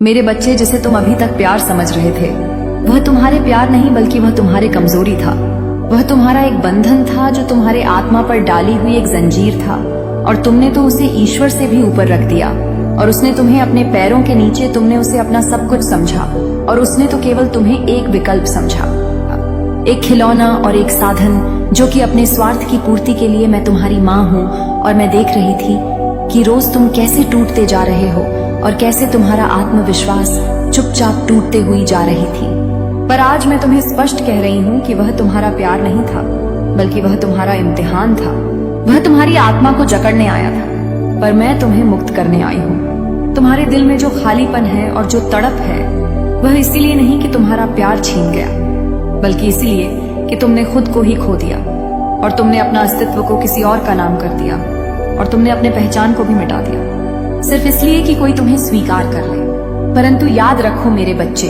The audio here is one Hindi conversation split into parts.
मेरे बच्चे, जिसे तुम अभी तक प्यार समझ रहे थे, वह तुम्हारे प्यार नहीं बल्कि वह तुम्हारी कमजोरी था। वह तुम्हारा एक बंधन था जो तुम्हारे आत्मा पर डाली हुई एक जंजीर था, और तुमने तो उसे ईश्वर से भी ऊपर रख दिया, और उसने तुम्हें अपने पैरों के नीचे, तुमने उसे अपना सब कुछ समझा, और उसने तो केवल तुम्हें एक विकल्प समझा, एक खिलौना और एक साधन, जो कि अपने स्वार्थ की पूर्ति के लिए। मैं तुम्हारी माँ हूँ और मैं देख रही थी कि रोज तुम कैसे टूटते जा रहे हो और कैसे तुम्हारा आत्मविश्वास चुपचाप टूटते हुई जा रही थी। पर आज मैं तुम्हें स्पष्ट कह रही हूँ कि वह तुम्हारा प्यार नहीं था, बल्कि वह तुम्हारा इम्तिहान था। वह तुम्हारी आत्मा को जकड़ने आया था, पर मैं तुम्हें मुक्त करने आई हूँ। तुम्हारे दिल में जो खालीपन है और जो तड़प है, वह इसीलिए नहीं कि तुम्हारा प्यार छीन गया, बल्कि इसीलिए कि तुमने खुद को ही खो दिया, और तुमने अपना अस्तित्व को किसी और का नाम कर दिया, और तुमने अपने पहचान को भी मिटा दिया, सिर्फ इसलिए कि कोई तुम्हें स्वीकार कर ले। परंतु याद रखो मेरे बच्चे,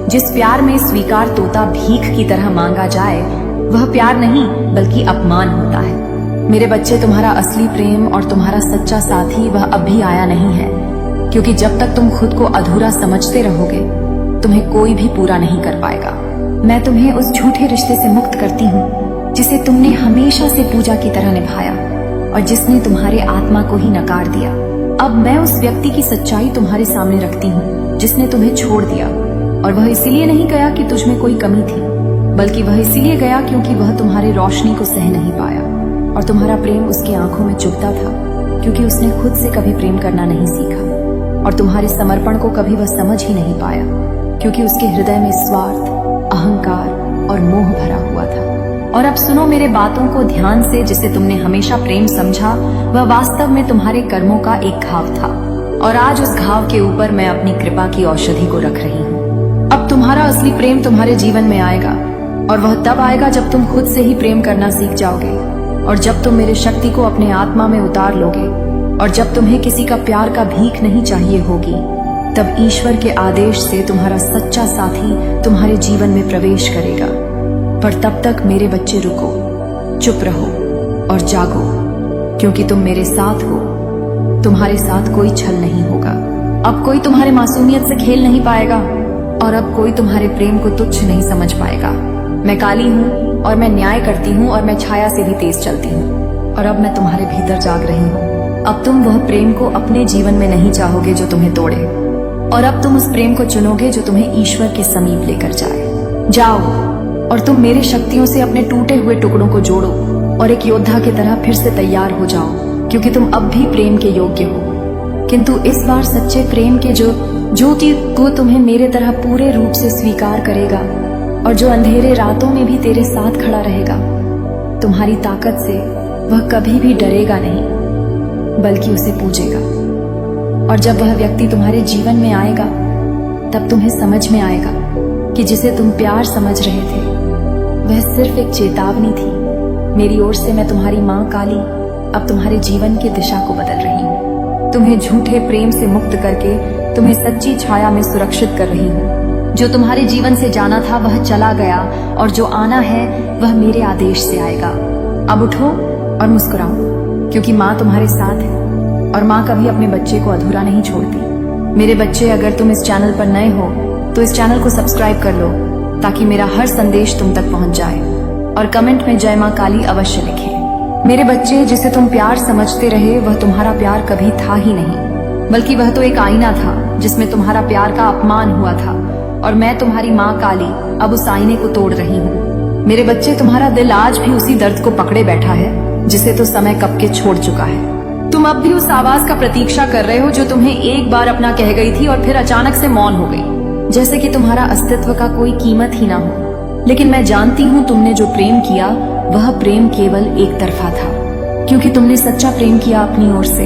जिस प्यार में स्वीकार तोता भीख की तरह मांगा जाए, वह प्यार नहीं बल्कि अपमान होता है। मेरे बच्चे, तुम्हारा असली प्रेम और तुम्हारा सच्चा साथी वह अब भी आया नहीं है, क्योंकि जब तक तुम खुद को अधूरा समझते रहोगे, तुम्हें कोई भी पूरा नहीं कर पाएगा। मैं तुम्हें उस झूठे रिश्ते से मुक्त करती हूँ जिसे तुमने हमेशा से पूजा की तरह निभाया और जिसने तुम्हारे आत्मा को ही नकार दिया। अब मैं उस व्यक्ति की सच्चाई तुम्हारे सामने रखती हूँ जिसने तुम्हें छोड़ दिया, और वह इसीलिए नहीं गया कि तुझमें कोई कमी थी, बल्कि वह इसीलिए गया क्योंकि वह तुम्हारी रोशनी को सह नहीं पाया, और तुम्हारा प्रेम उसकी आंखों में चुभता था, क्योंकि उसने खुद से कभी प्रेम करना नहीं सीखा, और तुम्हारे समर्पण को कभी वह समझ ही नहीं पाया, क्योंकि उसके हृदय में स्वार्थ, अहंकार और मोह भरा हुआ था। और अब सुनो मेरे बातों को ध्यान से। जिसे तुमने हमेशा प्रेम समझा, वह वास्तव में तुम्हारे कर्मों का एक घाव था, और आज उस घाव के ऊपर मैं अपनी कृपा की औषधि को रख रही हूँ। अब तुम्हारा असली प्रेम तुम्हारे जीवन में आएगा, और वह तब आएगा जब तुम खुद से ही प्रेम करना सीख जाओगे, और जब तुम मेरी शक्ति को अपने आत्मा में उतार लोगे, और जब तुम्हें किसी का प्यार का भीख नहीं चाहिए होगी, तब ईश्वर के आदेश से तुम्हारा सच्चा साथी तुम्हारे जीवन में प्रवेश करेगा। पर तब तक मेरे बच्चे रुको, चुप रहो और जागो, क्योंकि तुम मेरे साथ हो। तुम्हारे साथ कोई छल नहीं होगा। अब कोई तुम्हारे मासूमियत से खेल नहीं पाएगा, और अब कोई तुम्हारे प्रेम को तुच्छ नहीं समझ पाएगा। मैं काली हूँ और मैं न्याय करती हूँ, और मैं छाया से भी तेज चलती हूँ, और अब मैं तुम्हारे भीतर जाग रही हूँ। अब तुम वह प्रेम को अपने जीवन में नहीं चाहोगे जो तुम्हें तोड़े, और अब तुम उस प्रेम को चुनोगे जो तुम्हें ईश्वर के समीप लेकर जाए। जाओ और तुम मेरी शक्तियों से अपने टूटे हुए टुकड़ों को जोड़ो, और एक योद्धा की तरह फिर से तैयार हो जाओ, क्योंकि तुम अब भी प्रेम के योग्य हो। किंतु इस बार सच्चे प्रेम के जो को तुम्हें मेरे तरह पूरे रूप से स्वीकार करेगा, और जो अंधेरे रातों में भी तेरे साथ खड़ा रहेगा। तुम्हारी ताकत से वह कभी भी डरेगा नहीं, बल्कि उसे पूजेगा। और जब वह व्यक्ति तुम्हारे जीवन में आएगा, तब तुम्हें समझ में आएगा कि जिसे तुम प्यार समझ रहे थे, वह सिर्फ एक चेतावनी थी। मेरी ओर से मैं तुम्हारी माँ काली अब तुम्हारे जीवन की दिशा को बदल रही हूँ। तुम्हें झूठे प्रेम से मुक्त करके तुम्हें सच्ची छाया में सुरक्षित कर रही हूँ। जो तुम्हारे जीवन से जाना था वह चला गया, और जो आना है वह मेरे आदेश से आएगा। अब उठो और मुस्कुराओ, क्योंकि माँ तुम्हारे साथ है, और माँ कभी अपने बच्चे को अधूरा नहीं छोड़ती। मेरे बच्चे, अगर तुम इस चैनल पर नए हो तो इस चैनल को सब्सक्राइब कर लो, ताकि मेरा हर संदेश तुम तक पहुंच जाए, और कमेंट में जय मां काली अवश्य लिखें। मेरे बच्चे, जिसे तुम प्यार समझते रहे, वह तुम्हारा प्यार कभी था ही नहीं, बल्कि वह तो एक आईना था जिसमें तुम्हारा प्यार का अपमान हुआ था, और मैं तुम्हारी माँ काली अब उस आईने को तोड़ रही हूँ। मेरे बच्चे, तुम्हारा दिल आज भी उसी दर्द को पकड़े बैठा है जिसे तो समय कब के छोड़ चुका है। तुम अब भी उस आवाज का प्रतीक्षा कर रहे हो जो तुम्हें एक बार अपना कह गई थी और फिर अचानक से मौन हो गई, जैसे कि तुम्हारा अस्तित्व का कोई कीमत ही ना हो। लेकिन मैं जानती हूँ तुमने जो प्रेम किया, वह प्रेम केवल एक तरफा था, क्योंकि तुमने सच्चा प्रेम किया अपनी ओर से,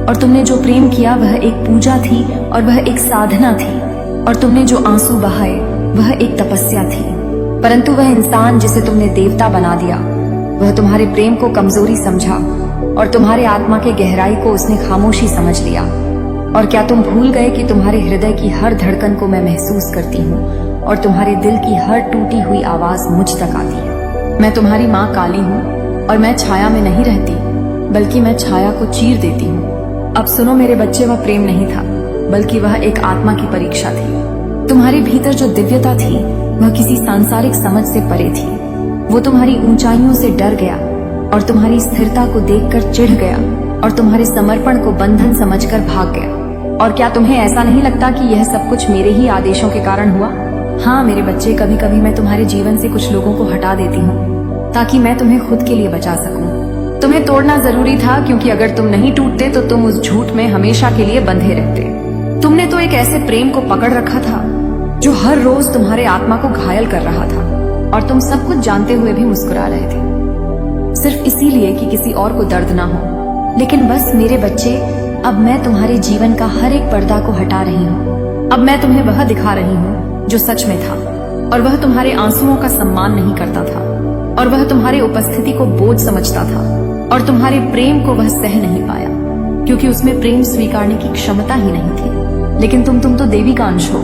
और तुमने जो प्रेम किया वह एक पूजा थी, और वह एक साधना थी, और तुमने जो आंसू बहाए वह एक तपस्या थी। परंतु वह इंसान जिसे तुमने देवता बना दिया, वह तुम्हारे प्रेम को कमजोरी समझा, और तुम्हारे आत्मा के गहराई को उसने खामोशी समझ लिया। और क्या तुम भूल गए कि तुम्हारे हृदय की हर धड़कन को मैं महसूस करती हूँ, और तुम्हारे दिल की हर टूटी हुई आवाज मुझ तक आती है। मैं तुम्हारी माँ काली हूँ, और मैं छाया में नहीं रहती, बल्कि मैं छाया को चीर देती हूँ। अब सुनो मेरे बच्चे, वह प्रेम नहीं था, बल्कि वह एक आत्मा की परीक्षा थी। तुम्हारे भीतर जो दिव्यता थी वह किसी सांसारिक समझ से परे थी। वो तुम्हारी ऊंचाइयों से डर गया और तुम्हारी स्थिरता को देखकर चिढ़ गया और तुम्हारे समर्पण को बंधन समझकर भाग गया। और क्या तुम्हें ऐसा नहीं लगता कि यह सब कुछ मेरे ही आदेशों के कारण हुआ? हाँ मेरे बच्चे, कभी कभी मैं तुम्हारे जीवन से कुछ लोगों को हटा देती हूँ ताकि मैं तुम्हें खुद के लिए बचा सकूं। तुम्हें तोड़ना जरूरी था, क्योंकि अगर तुम नहीं टूटते तो तुम उस झूठ में हमेशा के लिए बंधे रहते। तुमने तो एक ऐसे प्रेम को पकड़ रखा था जो हर रोज तुम्हारे आत्मा को घायल कर रहा था, और तुम सब कुछ जानते हुए भी मुस्कुरा रहे थे, सिर्फ इसीलिए कि किसी और को दर्द ना हो। लेकिन बस मेरे बच्चे, अब मैं तुम्हारे जीवन का हर एक पर्दा को हटा रही हूँ। अब मैं तुम्हें वह दिखा रही हूँ जो सच में था, और वह तुम्हारे आंसुओं का सम्मान नहीं करता था, और वह तुम्हारे उपस्थिति को बोझ समझता था, और तुम्हारे प्रेम को वह सह नहीं पाया, क्योंकि उसमें प्रेम स्वीकारने की क्षमता ही नहीं थी। लेकिन तुम तो देवी का अंश हो।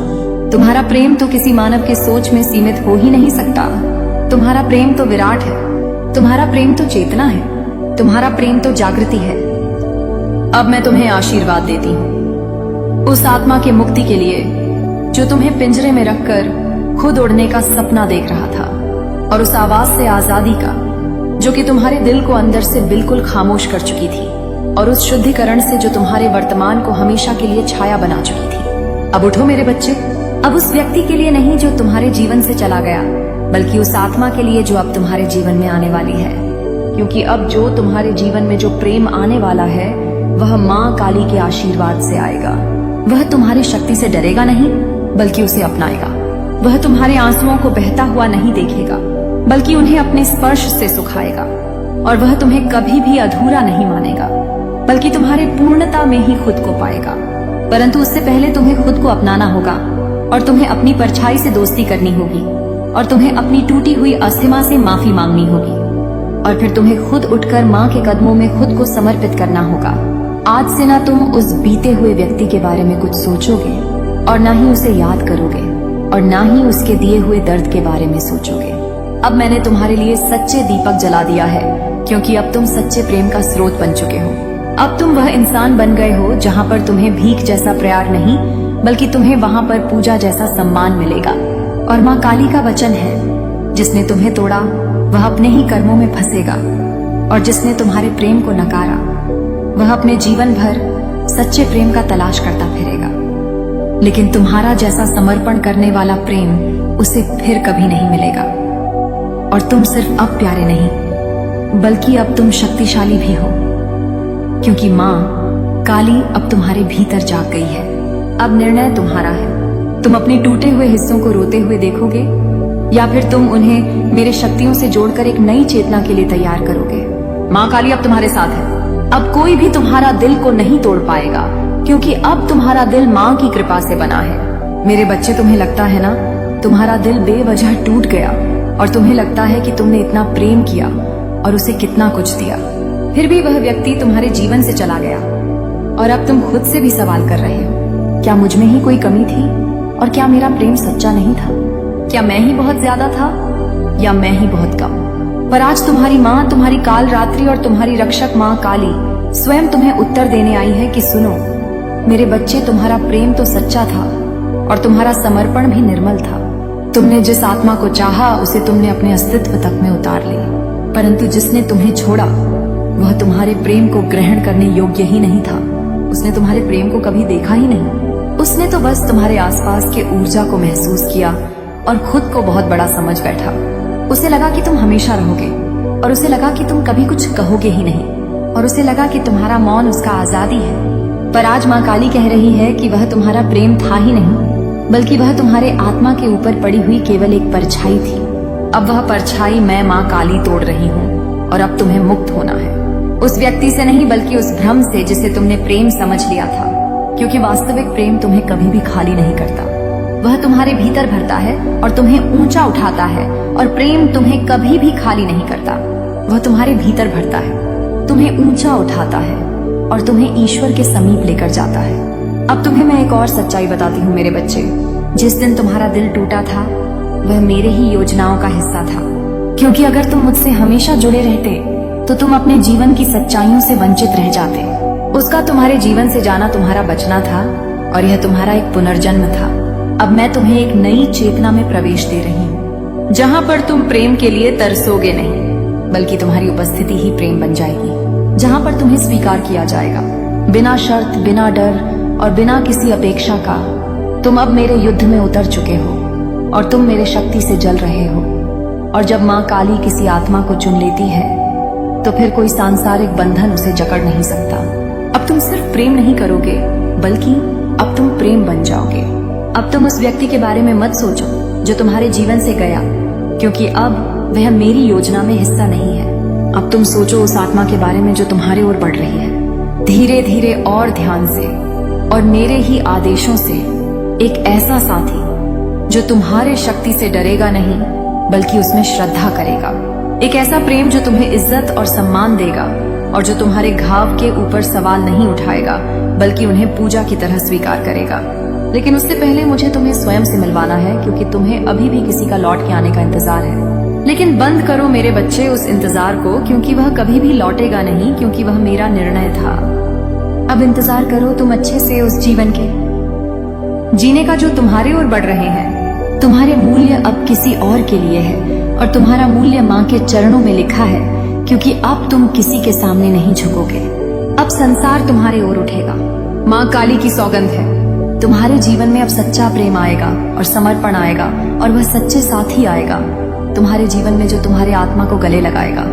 तुम्हारा प्रेम तो किसी मानव के सोच में सीमित हो ही नहीं सकता। तुम्हारा प्रेम तो विराट है, तुम्हारा प्रेम तो चेतना है, तुम्हारा प्रेम तो जागृति है। अब मैं तुम्हें आशीर्वाद देती हूँ उस आत्मा की मुक्ति के लिए जो तुम्हें पिंजरे में रखकर खुद उड़ने का सपना देख रहा था, और उस आवाज से आजादी का जो कि तुम्हारे दिल को अंदर से बिल्कुल खामोश कर चुकी थी, और उस शुद्धिकरण से जो तुम्हारे वर्तमान को हमेशा के लिए छाया बना चुकी थी। अब उठो मेरे बच्चे, अब उस व्यक्ति के लिए नहीं जो तुम्हारे जीवन से चला गया, बल्कि उस आत्मा के लिए जो अब तुम्हारे जीवन में आने वाली है। क्योंकि अब जो तुम्हारे जीवन में जो प्रेम आने वाला है वह माँ काली के आशीर्वाद से आएगा। वह तुम्हारी शक्ति से डरेगा नहीं, बल्कि उसे अपनाएगा। वह तुम्हारे आंसुओं को बहता हुआ नहीं देखेगा, बल्कि उन्हें अपने स्पर्श से सुखाएगा। और वह तुम्हें कभी भी अधूरा नहीं मानेगा, बल्कि तुम्हारे पूर्णता में ही खुद को पाएगा। परंतु उससे पहले तुम्हें खुद को अपनाना होगा, और तुम्हें अपनी परछाई से दोस्ती करनी होगी, और तुम्हें अपनी टूटी हुई अस्थिमा से माफी मांगनी होगी, और फिर तुम्हें खुद उठकर माँ के कदमों में खुद को समर्पित करना होगा। आज से ना तुम उस बीते हुए व्यक्ति के बारे में कुछ सोचोगे, और ना ही उसे याद करोगे, और ना ही उसके दिए हुए दर्द के बारे में सोचोगे। अब मैंने तुम्हारे लिए सच्चे दीपक जला दिया है, क्योंकि अब तुम सच्चे प्रेम का स्रोत बन चुके हो। अब तुम वह इंसान बन गए हो जहाँ पर तुम्हें भीख जैसा प्यार नहीं, बल्कि तुम्हें वहाँ पर पूजा जैसा सम्मान मिलेगा। और माँ काली का वचन है, जिसने तुम्हें तोड़ा वह अपने ही कर्मों में फंसेगा, और जिसने तुम्हारे प्रेम को नकारा वह अपने जीवन भर सच्चे प्रेम का तलाश करता फिरेगा। लेकिन तुम्हारा जैसा समर्पण करने वाला प्रेम उसे फिर कभी नहीं मिलेगा। और तुम सिर्फ अब प्यारे नहीं, बल्कि अब तुम शक्तिशाली भी हो, क्योंकि माँ काली अब तुम्हारे भीतर जाग गई है। अब निर्णय तुम्हारा है। तुम अपने टूटे हुए हिस्सों को रोते हुए देखोगे, या फिर तुम उन्हें मेरे शक्तियों से जोड़कर एक नई चेतना के लिए तैयार करोगे। माँ काली अब तुम्हारे साथ है। अब कोई भी तुम्हारा दिल को नहीं तोड़ पाएगा, क्योंकि अब तुम्हारा दिल माँ की कृपा से बना है। मेरे बच्चे, तुम्हें लगता है ना तुम्हारा दिल बेवजह टूट गया, और तुम्हें लगता है कि तुमने इतना प्रेम किया और उसे कितना कुछ दिया, फिर भी वह व्यक्ति तुम्हारे जीवन से चला गया। और अब तुम खुद से भी सवाल कर रहे हो, क्या मुझ में ही कोई कमी थी, और क्या मेरा प्रेम सच्चा नहीं था? क्या मैं ही बहुत ज्यादा था, या मैं ही बहुत कम? पर आज तुम्हारी माँ, तुम्हारी काल रात्रि और तुम्हारी रक्षक माँ काली स्वयं तुम्हें उत्तर देने आई है कि सुनो मेरे बच्चे, तुम्हारा प्रेम तो सच्चा था, और तुम्हारा समर्पण भी निर्मल था। तुमने जिस आत्मा को चाहा उसे तुमने अपने अस्तित्व तक में उतार ली, परंतु जिसने तुम्हें छोड़ा वह तुम्हारे प्रेम को ग्रहण करने योग्य ही नहीं था। उसने तुम्हारे प्रेम को कभी देखा ही नहीं। उसने तो बस तुम्हारे आसपास के ऊर्जा को महसूस किया और खुद को बहुत बड़ा समझ बैठा। उसे लगा कि तुम हमेशा रहोगे, और उसे लगा कि तुम कभी कुछ कहोगे ही नहीं, और उसे लगा कि तुम्हारा मौन उसका आजादी है। पर आज माँ काली कह रही है कि वह तुम्हारा प्रेम था ही नहीं, बल्कि वह तुम्हारे आत्मा के ऊपर पड़ी हुई केवल एक परछाई थी। अब वह परछाई मैं माँ काली तोड़ रही हूँ, और अब तुम्हें मुक्त होना है, उस व्यक्ति से नहीं बल्कि उस भ्रम से जिसे तुमने प्रेम समझ लिया था। क्योंकि वास्तविक प्रेम तुम्हें कभी भी खाली नहीं करता। वह तुम्हारे भीतर भरता है और तुम्हें ऊंचा उठाता है, और प्रेम तुम्हें कभी भी खाली नहीं करता। वह तुम्हारे भीतर भरता है, तुम्हें ऊंचा उठाता है, और तुम्हें ईश्वर के समीप लेकर जाता है। अब तुम्हें मैं एक और सच्चाई बताती हूँ मेरे बच्चे। जिस दिन तुम्हारा दिल टूटा था वह मेरे ही योजनाओं का हिस्सा था, क्योंकि अगर तुम मुझसे हमेशा जुड़े रहते तो तुम अपने जीवन की सच्चाइयों से वंचित रह जाते। उसका तुम्हारे जीवन से जाना तुम्हारा बचना था, और यह तुम्हारा एक पुनर्जन्म था। अब मैं तुम्हें एक नई चेतना में प्रवेश दे रही हूँ, जहाँ पर तुम प्रेम के लिए तरसोगे नहीं, बल्कि तुम्हारी उपस्थिति ही प्रेम बन जाएगी। जहाँ पर तुम्हें स्वीकार किया जाएगा, बिना शर्त, बिना डर और बिना किसी अपेक्षा का। तुम अब मेरे युद्ध में उतर चुके हो और तुम मेरे शक्ति से जल रहे हो। और जब माँ काली किसी आत्मा को चुन लेती है, तो फिर कोई सांसारिक बंधन उसे जकड़ नहीं सकता। अब तुम सिर्फ प्रेम नहीं करोगे, बल्कि अब तुम प्रेम बन जाओगे। अब तुम उस व्यक्ति के बारे में मत सोचो जो तुम्हारे जीवन से गया, क्योंकि अब वह मेरी योजना में हिस्सा नहीं है। अब तुम सोचो उस आत्मा के बारे में जो तुम्हारे ओर बढ़ रही है, धीरे धीरे और ध्यान से और मेरे ही आदेशों से। एक ऐसा साथी जो तुम्हारे शक्ति से डरेगा नहीं, बल्कि उसमें श्रद्धा करेगा। एक ऐसा प्रेम जो तुम्हें इज्जत और सम्मान देगा और जो तुम्हारे घाव के ऊपर सवाल नहीं उठाएगा, बल्कि उन्हें पूजा की तरह स्वीकार करेगा। लेकिन उससे पहले मुझे तुम्हें स्वयं से मिलवाना है, क्योंकि तुम्हें अभी भी किसी का लौट के आने का इंतजार है। लेकिन बंद करो मेरे बच्चे उस इंतजार को, क्योंकि वह कभी भी लौटेगा नहीं, क्योंकि वह मेरा निर्णय था। अब इंतजार करो तुम अच्छे से उस जीवन के जीने का जो तुम्हारे ओर बढ़ रहे हैं। तुम्हारे मूल्य अब किसी और के लिए है और तुम्हारा मूल्य माँ के चरणों में लिखा है, क्योंकि अब तुम किसी के सामने नहीं झुकोगे। अब संसार तुम्हारे ओर उठेगा। माँ काली की सौगंध है, तुम्हारे जीवन में अब सच्चा प्रेम आएगा और समर्पण आएगा, और वह सच्चे साथी आएगा तुम्हारे जीवन में जो तुम्हारे आत्मा को गले लगाएगा।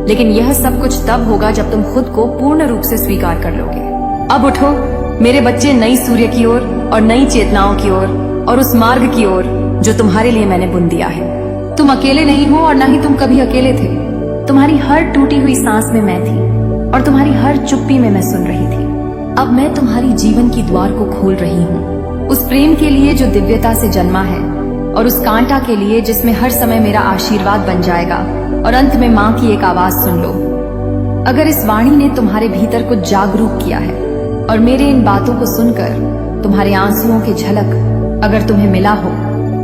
लेकिन यह सब कुछ तब होगा जब तुम खुद को पूर्ण रूप से स्वीकार कर लोगे। अब उठो मेरे बच्चे, नई सूर्य की ओर और नई चेतनाओं की ओर और उस मार्ग की ओर जो तुम्हारे लिए मैंने बुन दिया है। तुम अकेले नहीं हो और न ही तुम कभी अकेले थे। तुम्हारी हर टूटी हुई सांस में मैं थी और तुम्हारी हर चुप्पी में मैं सुन रही थी। अब मैं तुम्हारी जीवन की द्वार को खोल रही हूँ, उस प्रेम के लिए जो दिव्यता से जन्मा है, और उस कांटा के लिए जिसमें हर समय मेरा आशीर्वाद बन जाएगा और अंत में माँ की एक आवाज सुन लो। अगर इस वाणी ने तुम्हारे भीतर कुछ जागरूक किया है और मेरे इन बातों को सुनकर तुम्हारे आंसुओं की झलक अगर तुम्हें मिला हो,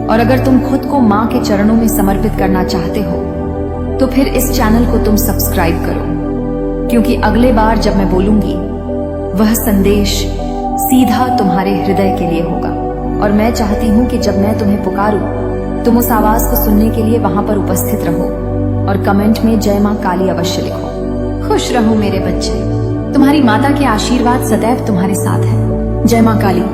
और अगर तुम खुद को माँ के चरणों में समर्पित करना चाहते हो, तो फिर इस चैनल को तुम सब्सक्राइब करो, क्योंकि अगले बार जब मैं बोलूंगी वह संदेश सीधा तुम्हारे हृदय के लिए होगा। और मैं चाहती हूँ कि जब मैं तुम्हें पुकारूं, तुम उस आवाज को सुनने के लिए वहां पर उपस्थित रहो और कमेंट में जय माँ काली अवश्य लिखो। खुश रहो मेरे बच्चे, तुम्हारी माता के आशीर्वाद सदैव तुम्हारे साथ है। जय माँ काली।